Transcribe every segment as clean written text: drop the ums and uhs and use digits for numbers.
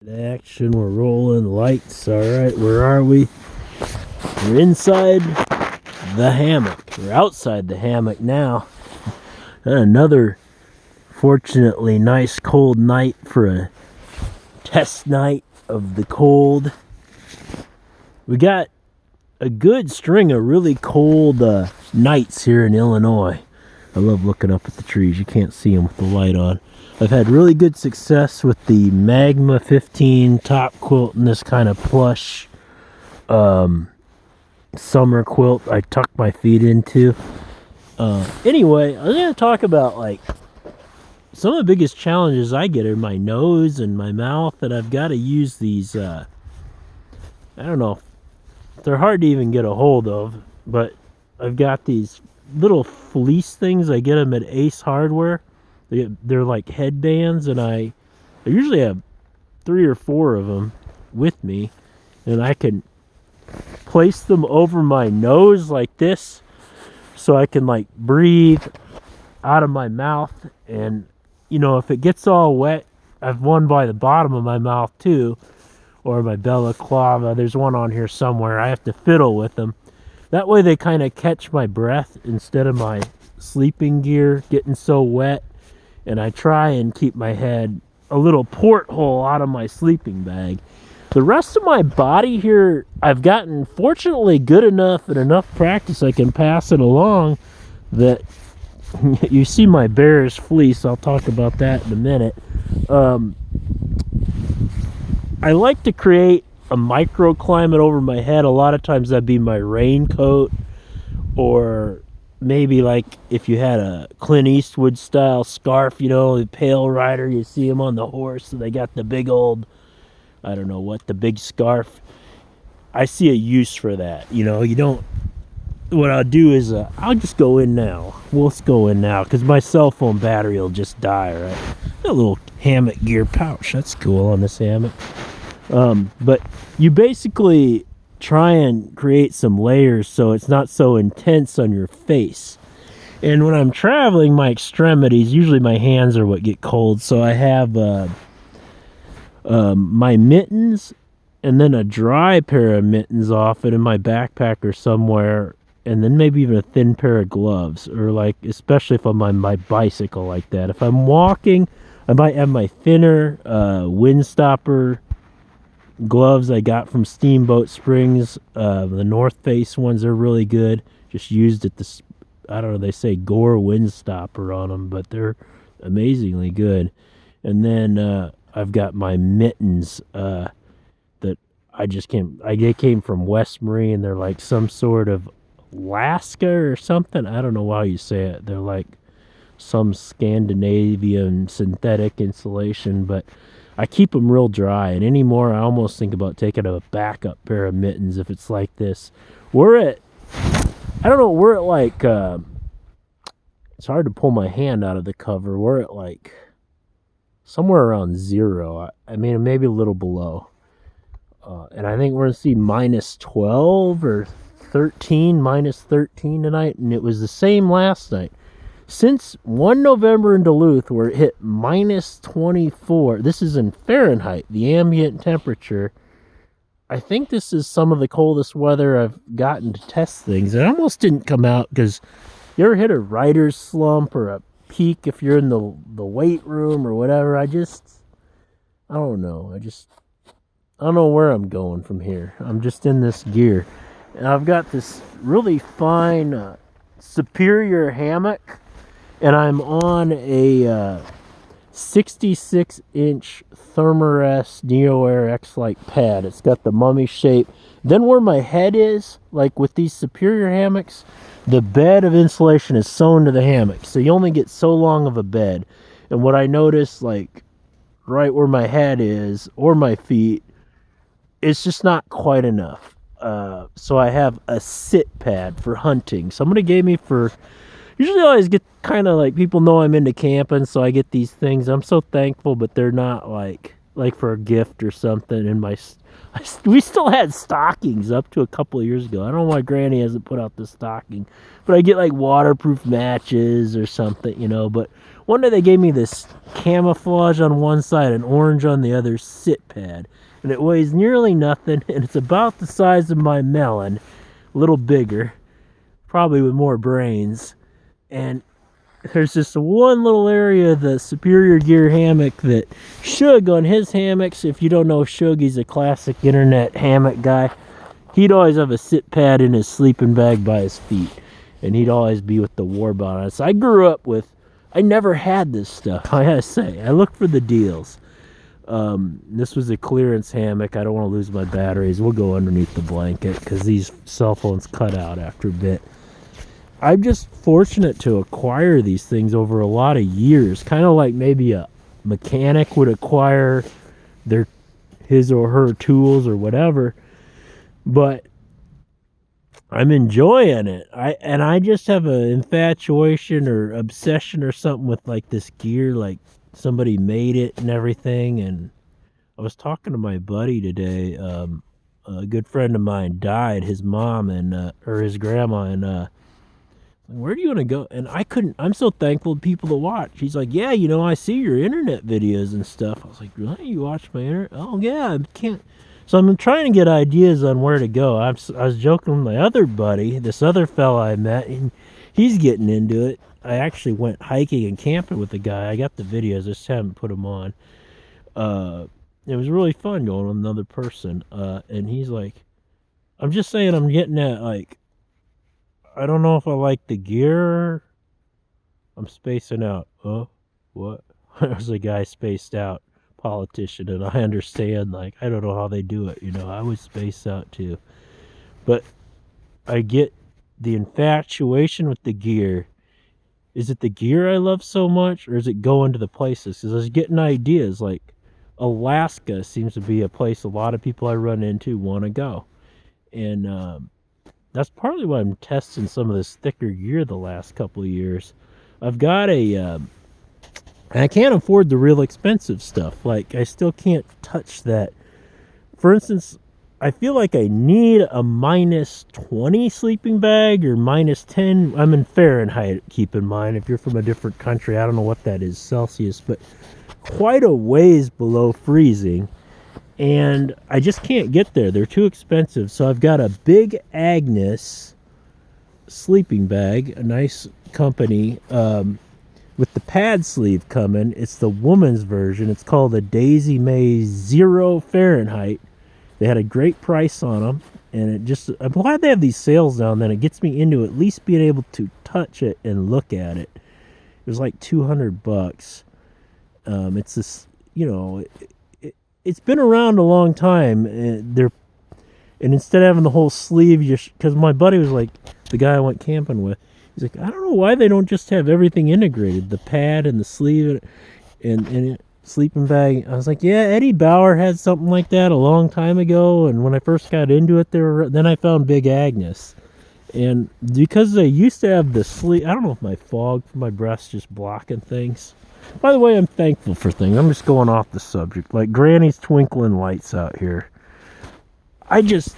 Action, we're rolling lights. All right, where are we? We're inside the hammock. We're outside the hammock now. Another fortunately nice cold night for a test night of the cold. We got a good string of really cold nights here in Illinois. I love looking up at the trees. You can't see them with the light on. I've had really good success with the Magma 15 top quilt and this kind of plush summer quilt I tuck my feet into. Anyway, I was going to talk about like some of the biggest challenges I get are my nose and my mouth, and I've got to use these, I don't know, they're hard to even get a hold of, but I've got these little fleece things. I get them at Ace Hardware. They're like headbands, and I usually have 3 or 4 of them with me, and I can place them over my nose like this so I can like breathe out of my mouth. And you know, if it gets all wet, I've one by the bottom of my mouth too, or my balaclava. There's one on here somewhere. I have to fiddle with them. That way they kind of catch my breath instead of my sleeping gear getting so wet. And I try and keep my head a little porthole out of my sleeping bag. The rest of my body here, I've gotten fortunately good enough and enough practice I can pass it along that you see my bear's fleece. I'll talk about that in a minute. I like to create a microclimate over my head. A lot of times that'd be my raincoat, or maybe like if you had a Clint Eastwood style scarf, you know, the Pale Rider, you see him on the horse, so they got the big old, I don't know what, the big scarf. I see a use for that. You know, you don't, what I'll do is I'll just go in now. Let's go in now because my cell phone battery will just die, right? A little hammock gear pouch. That's cool on this hammock. But you basically try and create some layers so it's not so intense on your face. And when I'm traveling, my extremities, usually my hands are what get cold, so I have my mittens and then a dry pair of mittens off it in my backpack or somewhere, and then maybe even a thin pair of gloves, or like especially if I'm on my bicycle like that. If I'm walking, I might have my thinner windstopper gloves I got from Steamboat Springs. The North Face ones are really good. Just used at this, I don't know, they say Gore Windstopper on them, but they're amazingly good. And then I've got my mittens that they came from West Marine. They're like some sort of Alaska or something. I don't know how you say it. They're like some Scandinavian synthetic insulation, but I keep them real dry. And anymore, I almost think about taking a backup pair of mittens if it's like this. I don't know, we're at like, it's hard to pull my hand out of the cover. We're at like somewhere around 0. I mean, maybe a little below. And I think we're going to see minus 12 or 13, minus 13 tonight. And it was the same last night. Since 1 November in Duluth, where it hit minus 24, this is in Fahrenheit, the ambient temperature. I think this is some of the coldest weather I've gotten to test things. It almost didn't come out because you ever hit a writer's slump or a peak if you're in the weight room or whatever. I don't know. I don't know where I'm going from here. I'm just in this gear. And I've got this really fine Superior hammock. And I'm on a 66-inch Thermarest Neo Air X-Lite pad. It's got the mummy shape. Then where my head is, like with these Superior hammocks, the bed of insulation is sewn to the hammock. So you only get so long of a bed. And what I noticed, like right where my head is, or my feet, it's just not quite enough. So I have a sit pad for hunting. Somebody gave me for... Usually I always get kind of like, people know I'm into camping, so I get these things. I'm so thankful, but they're not like like for a gift or something. And we still had stockings up to a couple of years ago. I don't know why Granny hasn't put out the stocking, but I get like waterproof matches or something, you know. But one day they gave me this camouflage on one side and orange on the other sit pad, and it weighs nearly nothing, and it's about the size of my melon, a little bigger, probably with more brains. And there's just one little area of the Superior Gear hammock that Shug on his hammocks, if you don't know Shug, he's a classic internet hammock guy. He'd always have a sit pad in his sleeping bag by his feet, and he'd always be with the Warbot on it. So I grew up with, I never had this stuff, I gotta say. I looked for the deals. This was a clearance hammock. I don't want to lose my batteries. We'll go underneath the blanket because these cell phones cut out after a bit. I'm just fortunate to acquire these things over a lot of years, kind of like maybe a mechanic would acquire his or her tools or whatever. But I'm enjoying it. I just have an infatuation or obsession or something with like this gear, like somebody made it and everything. And I was talking to my buddy today. A good friend of mine died. His mom and or his grandma, and where do you want to go? And I'm so thankful to people to watch. He's like, yeah, you know, I see your internet videos and stuff. I was like, really? You watch my internet? Oh, yeah, I can't. So I'm trying to get ideas on where to go. I was joking with my other buddy, this other fella I met, and he's getting into it. I actually went hiking and camping with the guy. I got the videos, I just haven't put them on. It was really fun going with another person. And he's like, I'm just saying I'm getting at, like, I don't know if I like the gear. I'm spacing out. Oh, what? There's a guy spaced out, politician, and I understand, like, I don't know how they do it, you know. I would space out too. But I get the infatuation with the gear. Is it the gear I love so much, or is it going to the places? Because I was getting ideas, like Alaska seems to be a place a lot of people I run into want to go. And that's partly why I'm testing some of this thicker gear the last couple of years. I've got and I can't afford the real expensive stuff. Like, I still can't touch that. For instance, I feel like I need a -20 sleeping bag or -10. I'm in Fahrenheit, keep in mind. If you're from a different country, I don't know what that is, Celsius, but quite a ways below freezing. And I just can't get there. They're too expensive. So I've got a big Agnes sleeping bag, a nice company, with the pad sleeve coming. It's the woman's version. It's called the Daisy May 0 Fahrenheit. They had a great price on them. And I'm glad they have these sales now and then. It gets me into at least being able to touch it and look at it. It was like $200. It's this, you know, it's been around a long time. And instead of having the whole sleeve, because my buddy was like, the guy I went camping with, he's like, I don't know why they don't just have everything integrated, the pad and the sleeve and sleeping bag. I was like, yeah, Eddie Bauer had something like that a long time ago, and when I first got into it, then I found Big Agnes. And because they used to have the sleeve, I don't know if my fog from my breath's just blocking things. By the way, I'm thankful for things. I'm just going off the subject. Like Granny's twinkling lights out here. I'm just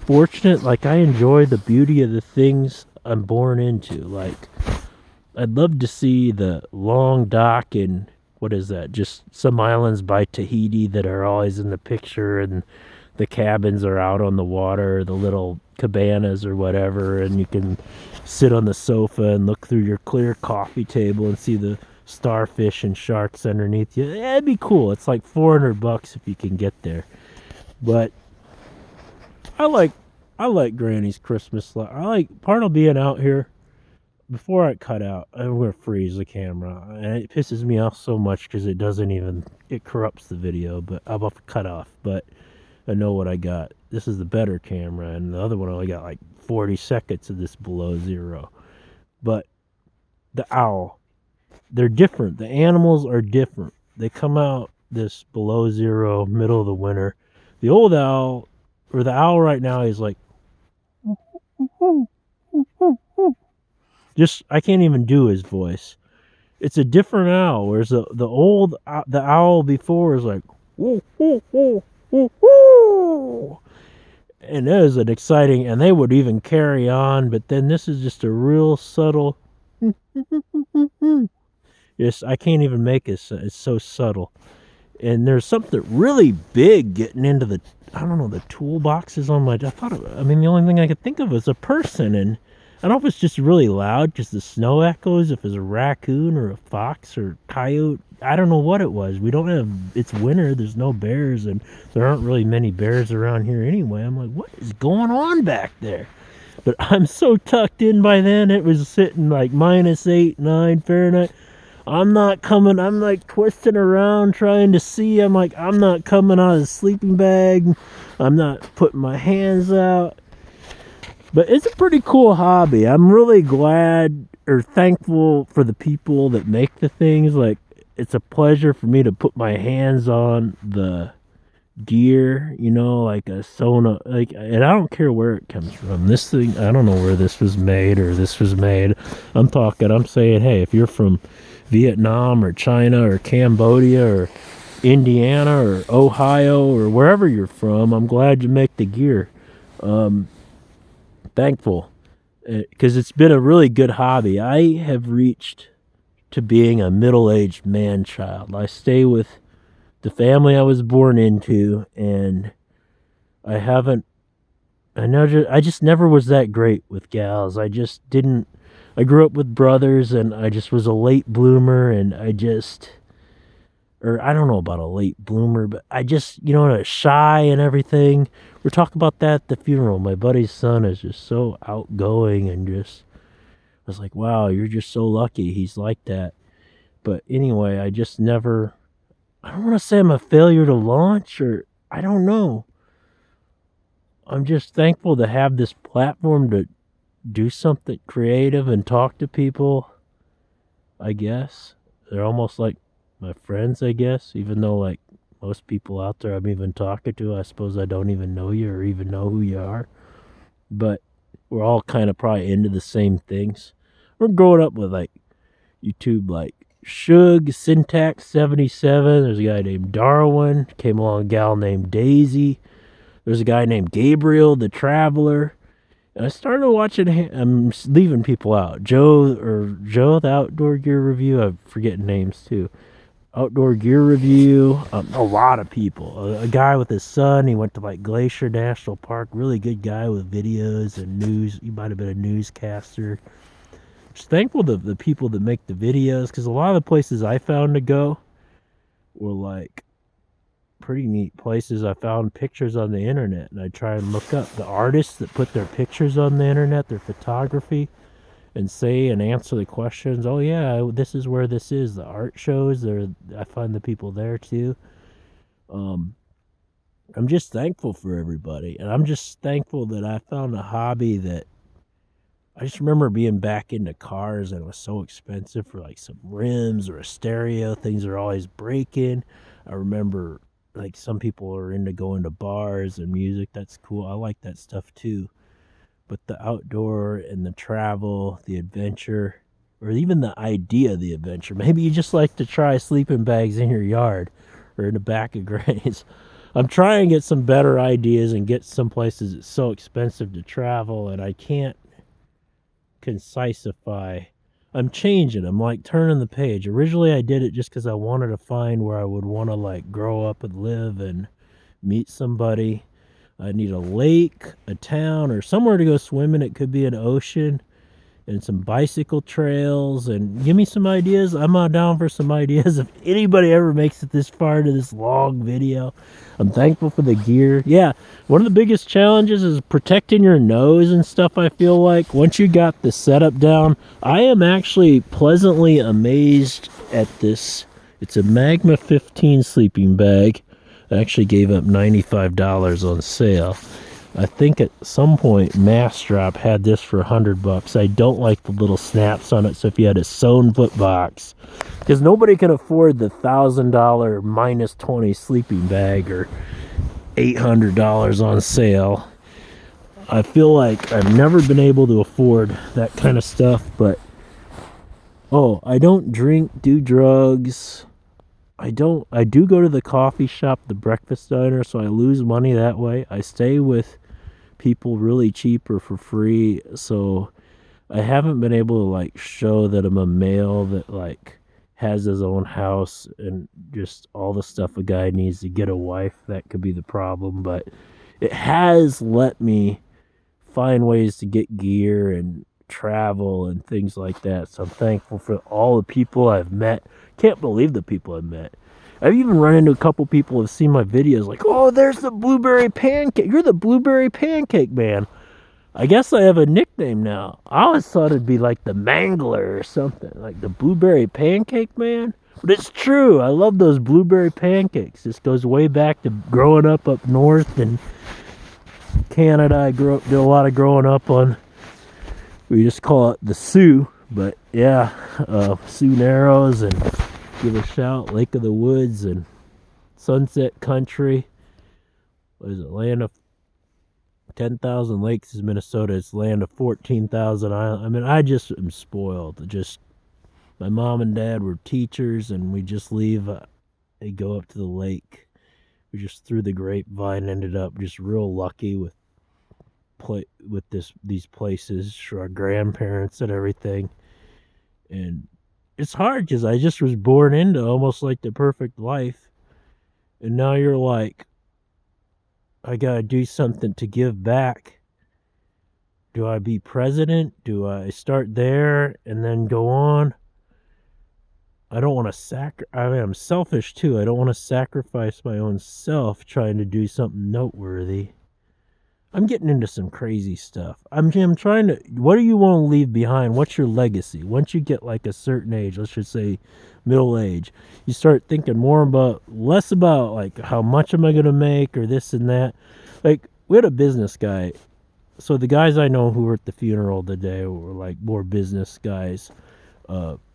fortunate. Like, I enjoy the beauty of the things I'm born into. Like, I'd love to see the long dock in, what is that? Just some islands by Tahiti that are always in the picture, and the cabins are out on the water, the little cabanas or whatever, and you can sit on the sofa and look through your clear coffee table and see the starfish and sharks underneath you. Yeah, it'd be cool. It's like $400 if you can get there. But I like Granny's Christmas light. I like part of being out here. Before I cut out, I'm gonna freeze the camera, and it pisses me off so much because it corrupts the video. But I'm about to cut off. But I know what I got. This is the better camera, and the other one only got like 40 seconds of this below zero. But the owl, they're different. The animals are different. They come out this below zero, middle of the winter. The old owl, or the owl right now, is like, just, I can't even do his voice. It's a different owl. Whereas the owl before is like woo woo woo woo woo, and it was an exciting. And they would even carry on, but then this is just a real subtle. Yes, I can't even make it. It's so subtle. And there's something really big getting into the, I don't know, the toolboxes on my, I mean, the only thing I could think of was a person. And I don't know if it's just really loud because the snow echoes, if it's a raccoon or a fox or coyote. I don't know what it was. We don't have, it's winter, there's no bears, and there aren't really many bears around here anyway. I'm like, what is going on back there? But I'm so tucked in by then, it was sitting like -8, 9 Fahrenheit. I'm not coming. I'm like twisting around trying to see. I'm like, I'm not coming out of the sleeping bag. I'm not putting my hands out. But it's a pretty cool hobby. I'm really glad or thankful for the people that make the things. Like, it's a pleasure for me to put my hands on the gear, you know, like a Sona, like, and I don't care where it comes from. This thing, I don't know where this was made or this was made. I'm saying, hey, if you're from Vietnam or China or Cambodia or Indiana or Ohio or wherever you're from, I'm glad you make the gear. Thankful because it's been a really good hobby. I have reached to being a middle-aged man child. I stay with the family I was born into, and I haven't. I just never was that great with gals. I just didn't. I grew up with brothers, and I just was a late bloomer, and or I don't know about a late bloomer, but I just, shy and everything. We're talking about that at the funeral. My buddy's son is just so outgoing and just, I was like, wow, you're just so lucky he's like that. But anyway, I just never, I don't want to say I'm a failure to launch, or I don't know. I'm just thankful to have this platform to do something creative and talk to people, I guess. They're almost like my friends, I guess, even though, like, most people out there I'm even talking to, I suppose I don't even know you or even know who you are. But we're all kind of probably into the same things. We're growing up with, like, YouTube, like, Shug, Syntax 77. There's a guy named Darwin. Came along a gal named Daisy. There's a guy named Gabriel, the Traveler. And I started watching, I'm leaving people out. Joe, the Outdoor Gear Review. I'm forgetting names, too. Outdoor Gear Review. A lot of people. A guy with his son. He went to, like, Glacier National Park. Really good guy with videos and news. He might have been a newscaster. Just thankful to the people that make the videos, because a lot of the places I found to go were, like, pretty neat places. I found pictures on the internet, and I try and look up the artists that put their pictures on the internet, their photography, and say and answer the questions. Oh yeah, this is where this is. The art shows there. I find the people there too. I'm just thankful for everybody, and I'm just thankful that I found a hobby that I just remember being back into cars, and it was so expensive for, like, some rims or a stereo. Things are always breaking. I remember, like, some people are into going to bars and music. That's cool. I like that stuff too. But the outdoor and the travel, the adventure, or even the idea of the adventure. Maybe you just like to try sleeping bags in your yard or in the back of Granny's. I'm trying to get some better ideas and get some places it's so expensive to travel, and I can't concisify. I'm changing. I'm like turning the page. Originally I did it just because I wanted to find where I would want to, like, grow up and live and meet somebody. I need a lake, a town, or somewhere to go swimming. It could be an ocean, and some bicycle trails, and give me some ideas. I'm down for some ideas. If anybody ever makes it this far into this long video, I'm thankful for the gear. Yeah, one of the biggest challenges is protecting your nose and stuff. I feel like once you got the setup down, I am actually pleasantly amazed at this. It's a Magma 15 sleeping bag. I actually gave up $95 on sale. I think at some point Massdrop had this for $100. I don't like the little snaps on it, so if you had a sewn foot box, because nobody can afford the $1,000 -20 sleeping bag or $800 on sale. I feel like I've never been able to afford that kind of stuff, but Oh, I don't drink, do drugs. I do go to the coffee shop, the breakfast diner, so I lose money that way. I stay with people really cheap or for free, so I haven't been able to like show that I'm a male that like has his own house and just all the stuff a guy needs to get a wife. That could be the problem, but it has let me find ways to get gear and travel and things like that. So I'm thankful for all the people I've met. Can't believe the people I've met. I've even run into a couple people who've seen my videos like, oh, there's the blueberry pancake. You're the blueberry pancake man. I guess I have a nickname now. I always thought it'd be like the Mangler or something, like the blueberry pancake man. But it's true. I love those blueberry pancakes. This goes way back to growing up north in Canada. I did a lot of growing up on, we just call it the Sioux. But yeah, Sioux Narrows, and give a shout, Lake of the Woods and Sunset Country. What is it? Land of 10,000 lakes is Minnesota. It's land of 14,000 islands. I mean, I just am spoiled. Just my mom and dad were teachers, and we just leave. They go up to the lake. We just through the grapevine ended up just real lucky with these places for our grandparents and everything. And it's hard because I just was born into almost like the perfect life, and now you're like, I gotta do something to give back. Do I be president? Do I start there and then go on? I don't want to I mean, I'm selfish too. I don't want to sacrifice my own self trying to do something noteworthy. I'm getting into some crazy stuff. I'm trying to. What do you want to leave behind? What's your legacy? Once you get like a certain age, let's just say middle age, you start thinking less about like how much am I going to make or this and that. Like we had a business guy. So the guys I know who were at the funeral today were like more business guys,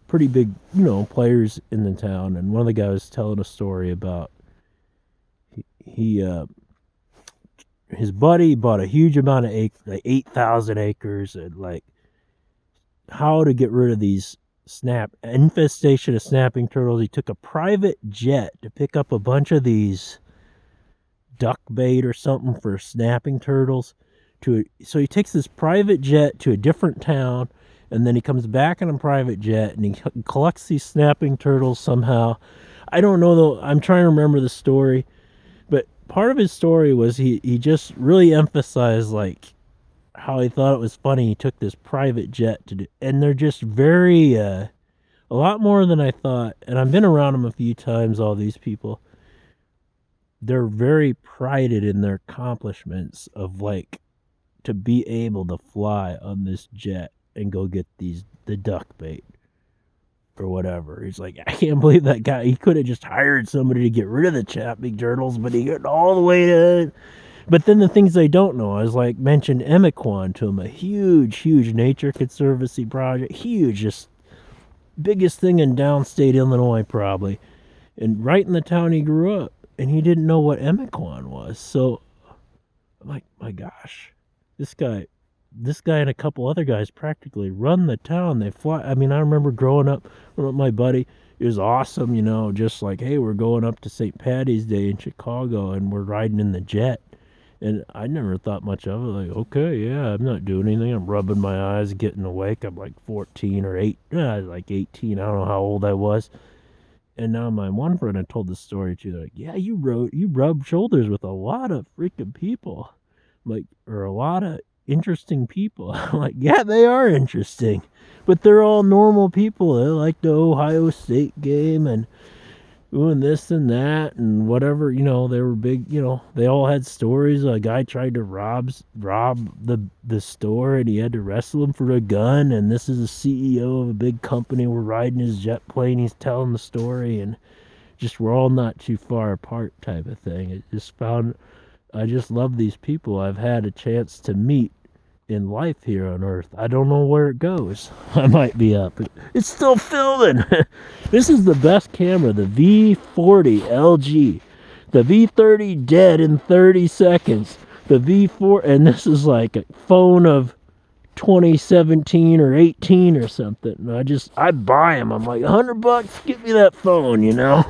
pretty big, players in the town. And one of the guys was telling a story about he his buddy bought a huge amount of acres, like 8,000 acres, and like how to get rid of these infestation of snapping turtles. He took a private jet to pick up a bunch of these duck bait or something for snapping turtles. So he takes this private jet to a different town, and then he comes back in a private jet and he collects these snapping turtles somehow. I don't know though. I'm trying to remember the story. But part of his story was he just really emphasized like how he thought it was funny he took this private jet to do, and they're just very a lot more than I thought. And I've been around them a few times. All these people, they're very prided in their accomplishments of like to be able to fly on this jet and go get the duck bait or whatever. He's like, I can't believe that guy. He could have just hired somebody to get rid of the snapping turtles, but he got all the way to. But then the things they don't know, I was like, mentioned Emiquon to him, a huge nature conservancy project, huge, just biggest thing in downstate Illinois probably, and right in the town he grew up, and he didn't know what Emiquon was. So I'm like, my gosh, this guy and a couple other guys practically run the town. They fly. I mean, I remember growing up with my buddy. It was awesome, just like, hey, we're going up to St. Patty's Day in Chicago, and we're riding in the jet. And I never thought much of it. Like, okay, yeah, I'm not doing anything. I'm rubbing my eyes, getting awake. I'm like 14 or 8. Like 18. I don't know how old I was. And now my one friend I told the story to. They're like, yeah, you rubbed shoulders with a lot of freaking people. Like, or a lot of interesting people. I'm like, yeah, they are interesting. But they're all normal people. They like the Ohio State game and doing this and that and whatever, they were big, they all had stories. A guy tried to rob the store, and he had to wrestle him for a gun, and this is a CEO of a big company. We're riding his jet plane, he's telling the story, and just we're all not too far apart type of thing. I just love these people I've had a chance to meet in life here on Earth. I don't know where it goes. I might be up. It's still filming. This is the best camera, the V40 LG. The V30 dead in 30 seconds. The V4, and this is like a phone of 2017 or 18 or something. And I'd buy them. I'm like, $100, give me that phone, you know?